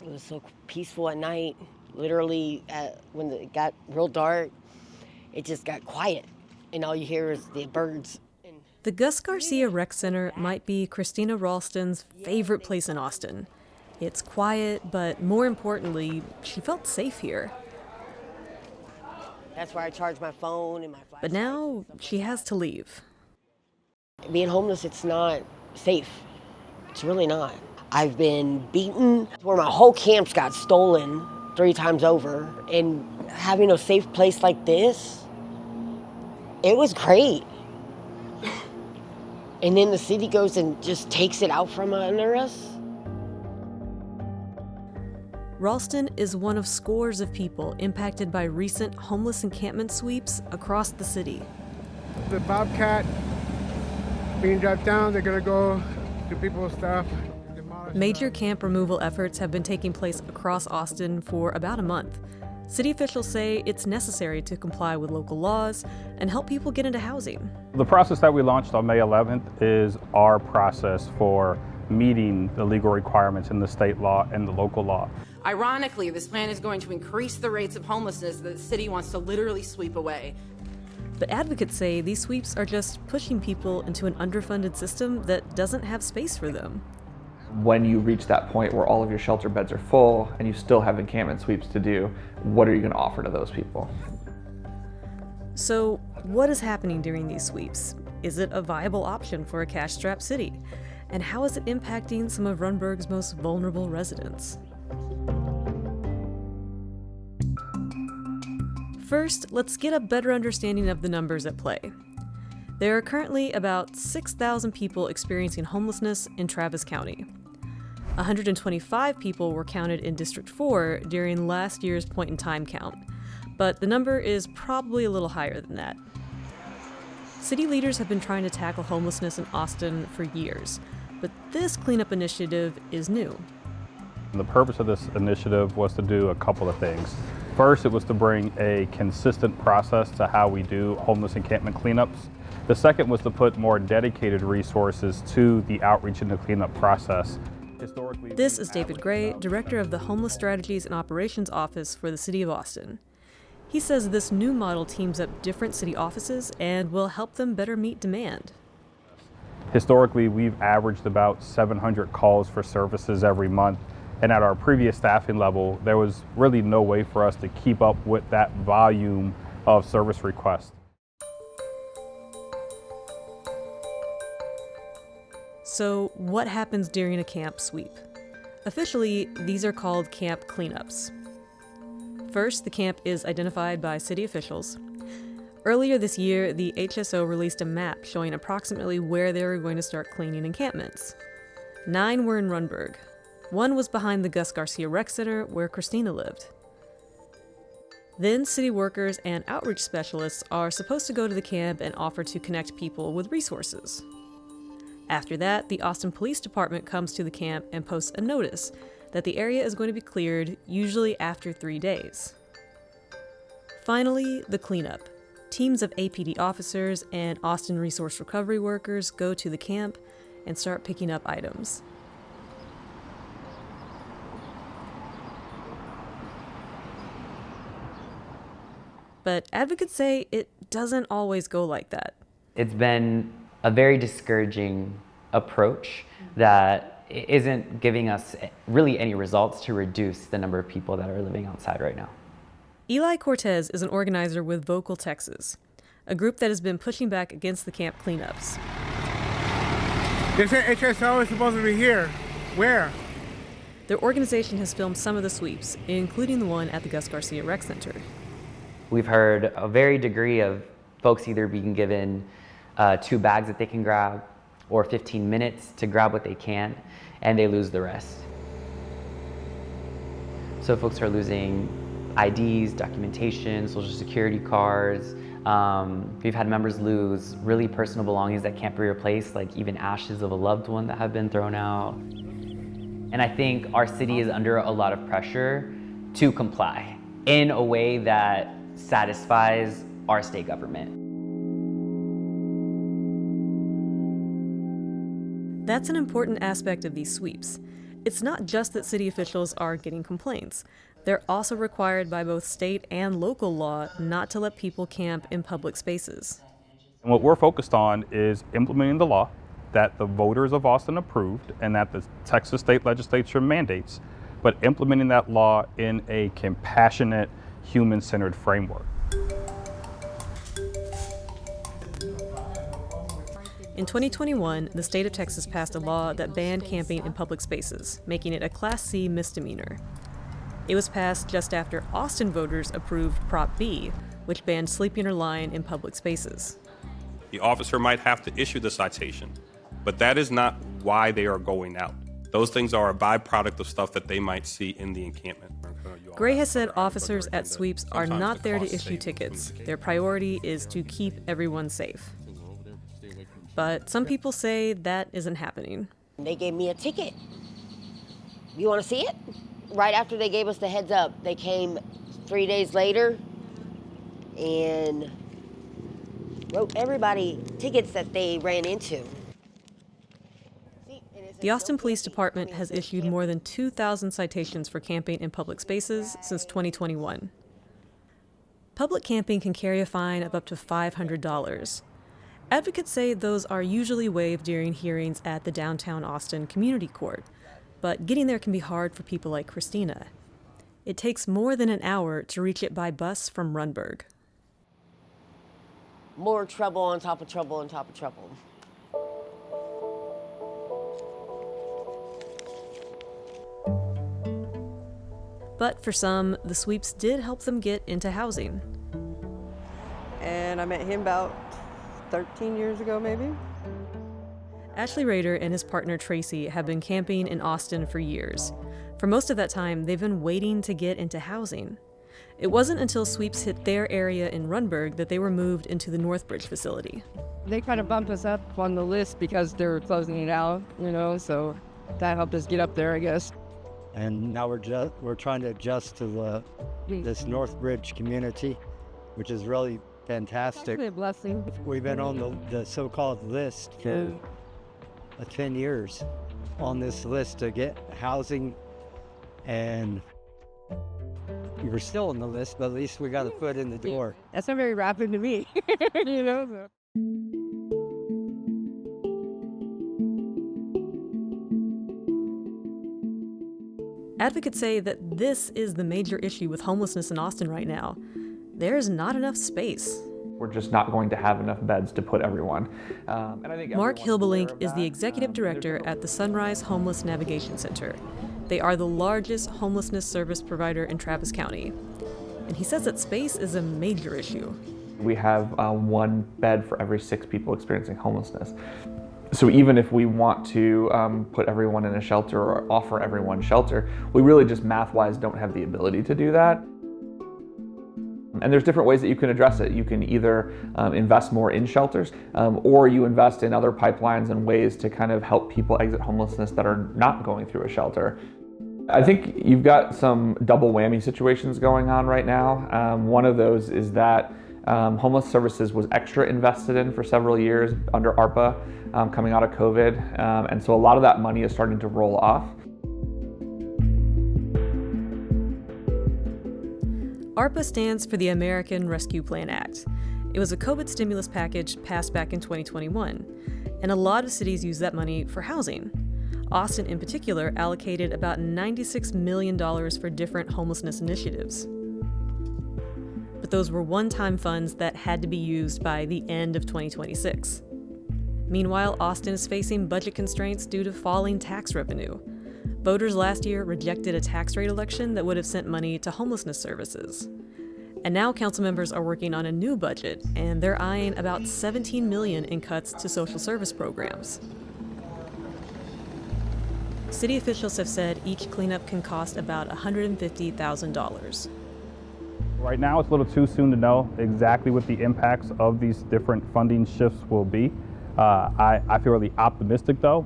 It was so peaceful at night. Literally, when it got real dark, it just got quiet, and all you hear is the birds. The Gus Garcia Rec Center might be Christina Ralston's favorite place in Austin. It's quiet, but more importantly, she felt safe here. That's where I charge my phone and my flashlight. But now she has to leave. Being homeless, it's not safe. It's really not. I've been beaten, where my whole camps got stolen 3 times over, and having a safe place like this, it was great. And then the city goes and just takes it out from under us. Ralston is one of scores of people impacted by recent homeless encampment sweeps across the city. The Bobcat being dropped down, they're gonna go to people's stuff. Major camp removal efforts have been taking place across Austin for about a month. City officials say it's necessary to comply with local laws and help people get into housing. The process that we launched on May 11th is our process for meeting the legal requirements in the state law and the local law. Ironically, this plan is going to increase the rates of homelessness that the city wants to literally sweep away. But advocates say these sweeps are just pushing people into an underfunded system that doesn't have space for them. When you reach that point where all of your shelter beds are full and you still have encampment sweeps to do, what are you going to offer to those people? So, what is happening during these sweeps? Is it a viable option for a cash-strapped city? And how is it impacting some of Rundberg's most vulnerable residents? First, let's get a better understanding of the numbers at play. There are currently about 6,000 people experiencing homelessness in Travis County. 125 people were counted in District 4 during last year's point-in-time count, but the number is probably a little higher than that. City leaders have been trying to tackle homelessness in Austin for years, but this cleanup initiative is new. The purpose of this initiative was to do a couple of things. First, it was to bring a consistent process to how we do homeless encampment cleanups. The second was to put more dedicated resources to the outreach and the cleanup process. This is David Gray, director of the Homeless Strategies and Operations Office for the City of Austin. He says this new model teams up different city offices and will help them better meet demand. Historically, we've averaged about 700 calls for services every month. And at our previous staffing level, there was really no way for us to keep up with that volume of service requests. So what happens during a camp sweep? Officially, these are called camp cleanups. First, the camp is identified by city officials. Earlier this year, the HSO released a map showing approximately where they were going to start cleaning encampments. 9 were in Rundberg. 1 was behind the Gus Garcia Rec Center, where Christina lived. Then city workers and outreach specialists are supposed to go to the camp and offer to connect people with resources. After that, the Austin Police Department comes to the camp and posts a notice that the area is going to be cleared, usually after 3 days. Finally, the cleanup. Teams of APD officers and Austin Resource Recovery workers go to the camp and start picking up items. But advocates say it doesn't always go like that. It's been a very discouraging approach that isn't giving us really any results to reduce the number of people that are living outside right now. Eli Cortez is an organizer with Vocal Texas, a group that has been pushing back against the camp cleanups. They said HSO is supposed to be here. Where? Their organization has filmed some of the sweeps, including the one at the Gus Garcia Rec Center. We've heard a varied degree of folks either being given 2 bags that they can grab or 15 minutes to grab what they can, and they lose the rest. So folks are losing IDs, documentation, social security cards. We've had members lose really personal belongings that can't be replaced, like even ashes of a loved one that have been thrown out. And I think our city is under a lot of pressure to comply in a way that satisfies our state government. That's an important aspect of these sweeps. It's not just that city officials are getting complaints. They're also required by both state and local law not to let people camp in public spaces. And what we're focused on is implementing the law that the voters of Austin approved and that the Texas state legislature mandates, but implementing that law in a compassionate, human-centered framework. In 2021, the state of Texas passed a law that banned camping in public spaces, making it a Class C misdemeanor. It was passed just after Austin voters approved Prop B, which banned sleeping or lying in public spaces. The officer might have to issue the citation, but that is not why they are going out. Those things are a byproduct of stuff that they might see in the encampment. Gray has said officers at sweeps are not there to issue tickets. Their priority is to keep everyone safe. But some people say that isn't happening. They gave me a ticket. You want to see it? Right after they gave us the heads up, they came 3 days later and wrote everybody tickets that they ran into. The Austin Police Department has issued more than 2,000 citations for camping in public spaces since 2021. Public camping can carry a fine of up to $500. Advocates say those are usually waived during hearings at the downtown Austin Community Court, but getting there can be hard for people like Christina. It takes more than an hour to reach it by bus from Rundberg. More trouble on top of trouble on top of trouble. But for some, the sweeps did help them get into housing. And I met him about 13 years ago, maybe. Ashley Rader and his partner Tracy have been camping in Austin for years. For most of that time, they've been waiting to get into housing. It wasn't until sweeps hit their area in Rundberg that they were moved into the Northbridge facility. They kind of bumped us up on the list because they were closing it out, so that helped us get up there, I guess. And now we're trying to adjust to this Northbridge community, which is really fantastic. It's a blessing. We've been on the so-called list for 10 years on this list to get housing, and we're still on the list, but at least we got a foot in the door. That's not very rapid to me, So. Advocates say that this is the major issue with homelessness in Austin right now. There's not enough space. We're just not going to have enough beds to put everyone. And I think Mark Hilbelink is the executive director at the Sunrise Homeless Navigation Center. They are the largest homelessness service provider in Travis County. And he says that space is a major issue. We have 1 bed for every 6 people experiencing homelessness. So even if we want to put everyone in a shelter or offer everyone shelter, we really just math-wise don't have the ability to do that. And there's different ways that you can address it. You can either invest more in shelters, or you invest in other pipelines and ways to kind of help people exit homelessness that are not going through a shelter. I think you've got some double whammy situations going on right now. One of those is that homeless services was extra invested in for several years under ARPA coming out of COVID. And so a lot of that money is starting to roll off. ARPA stands for the American Rescue Plan Act. It was a COVID stimulus package passed back in 2021, and a lot of cities use that money for housing. Austin, in particular, allocated about $96 million for different homelessness initiatives. But those were one-time funds that had to be used by the end of 2026. Meanwhile, Austin is facing budget constraints due to falling tax revenue. Voters last year rejected a tax rate election that would have sent money to homelessness services. And now council members are working on a new budget, and they're eyeing about $17 million in cuts to social service programs. City officials have said each cleanup can cost about $150,000. Right now, it's a little too soon to know exactly what the impacts of these different funding shifts will be. I feel really optimistic, though.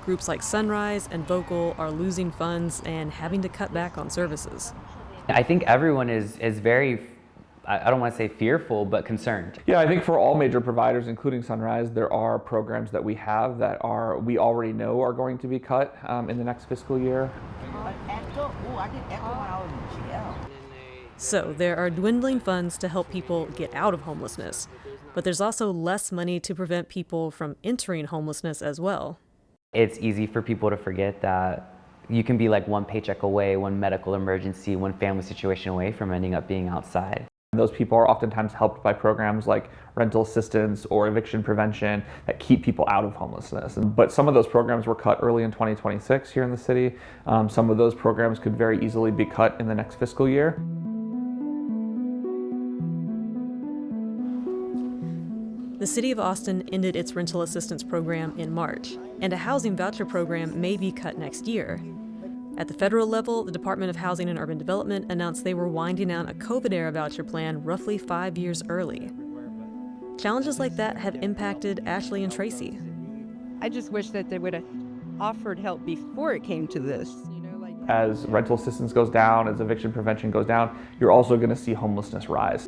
Groups like Sunrise and Vocal are losing funds and having to cut back on services. I think everyone is very I don't want to say fearful, but concerned. Yeah, I think for all major providers, including Sunrise, there are programs that we have that we already know are going to be cut in the next fiscal year. So there are dwindling funds to help people get out of homelessness, but there's also less money to prevent people from entering homelessness as well. It's easy for people to forget that you can be like one paycheck away, one medical emergency, one family situation away from ending up being outside. Those people are oftentimes helped by programs like rental assistance or eviction prevention that keep people out of homelessness. But some of those programs were cut early in 2026 here in the city. Some of those programs could very easily be cut in the next fiscal year. The City of Austin ended its rental assistance program in March, and a housing voucher program may be cut next year. At the federal level, the Department of Housing and Urban Development announced they were winding down a COVID-era voucher plan roughly 5 years early. Challenges like that have impacted Ashley and Tracy. I just wish that they would have offered help before it came to this. As rental assistance goes down, as eviction prevention goes down, you're also going to see homelessness rise.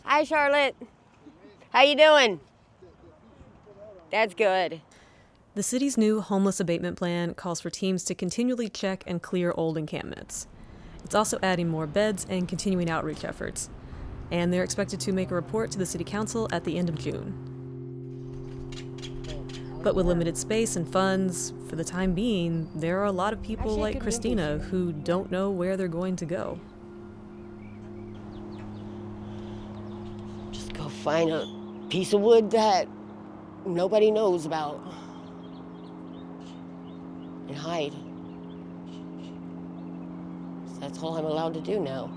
Hi, Charlotte. How you doing? That's good. The city's new homeless abatement plan calls for teams to continually check and clear old encampments. It's also adding more beds and continuing outreach efforts. And they're expected to make a report to the City Council at the end of June. But with limited space and funds, for the time being, there are a lot of people like Christina who don't know where they're going to go. Just go find a piece of wood that nobody knows about and hide. So that's all I'm allowed to do now.